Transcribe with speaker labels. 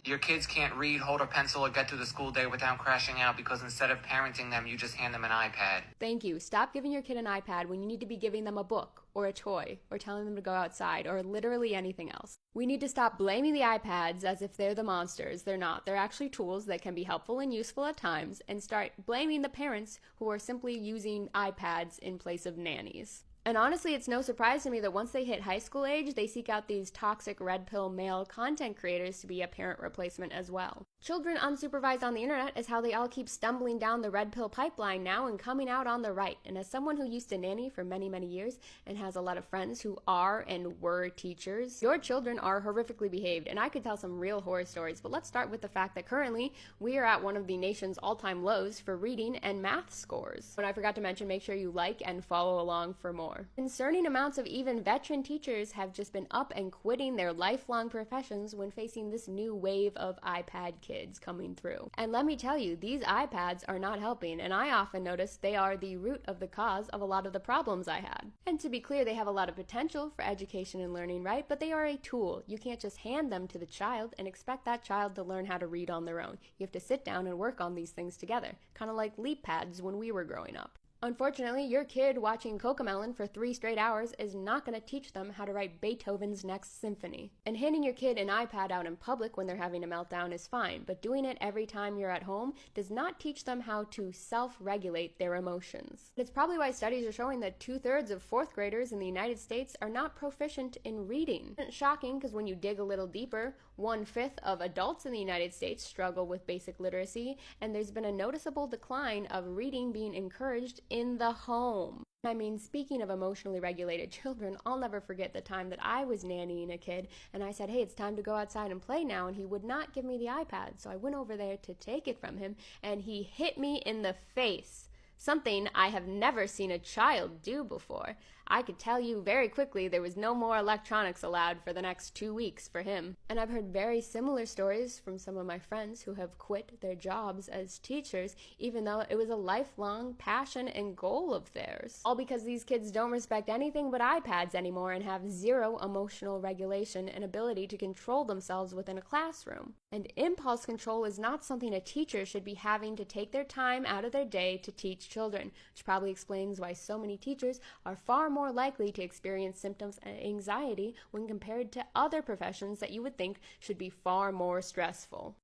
Speaker 1: Your kids can't read, hold a pencil, or get through the school day without crashing out because instead of parenting them, you just hand them an iPad.
Speaker 2: Thank you. Stop giving your kid an iPad when you need to be giving them a book or a toy or telling them to go outside or literally anything else. We need to stop blaming the iPads as if they're the monsters. They're not. They're actually tools that can be helpful and useful at times, and start blaming the parents who are simply using iPads in place of nannies. And honestly, it's no surprise to me that once they hit high school age, they seek out these toxic red pill male content creators to be a parent replacement as well. Children unsupervised on the internet is how they all keep stumbling down the red pill pipeline now and coming out on the right. And as someone who used to nanny for many, many years and has a lot of friends who are and were teachers, your children are horrifically behaved. And I could tell some real horror stories, but let's start with the fact that currently we are at one of the nation's all-time lows for reading and math scores. And I forgot to mention, make sure you like and follow along for more. Concerning amounts of even veteran teachers have just been up and quitting their lifelong professions when facing this new wave of iPad kids coming through. And let me tell you, these iPads are not helping, and I often notice they are the root of the cause of a lot of the problems I had. And to be clear, they have a lot of potential for education and learning, right? But they are a tool. You can't just hand them to the child and expect that child to learn how to read on their own. You have to sit down and work on these things together, kind of like leap pads when we were growing up. Unfortunately, your kid watching Cocomelon for 3 straight hours is not going to teach them how to write Beethoven's Next Symphony. And handing your kid an iPad out in public when they're having a meltdown is fine, but doing it every time you're at home does not teach them how to self-regulate their emotions. It's probably why studies are showing that 2/3 of 4th graders in the United States are not proficient in reading. It's shocking because when you dig a little deeper, 1/5 of adults in the United States struggle with basic literacy, and there's been a noticeable decline of reading being encouraged in the home. I mean, speaking of emotionally regulated children, I'll never forget the time that I was nannying a kid and I said, hey, it's time to go outside and play now, and he would not give me the iPad. So I went over there to take it from him and he hit me in the face. Something I have never seen a child do before. I could tell you very quickly there was no more electronics allowed for the next 2 weeks for him. And I've heard very similar stories from some of my friends who have quit their jobs as teachers, even though it was a lifelong passion and goal of theirs. All because these kids don't respect anything but iPads anymore and have zero emotional regulation and ability to control themselves within a classroom. And impulse control is not something a teacher should be having to take their time out of their day to teach children, which probably explains why so many teachers are far more likely to experience symptoms of anxiety when compared to other professions that you would think should be far more stressful.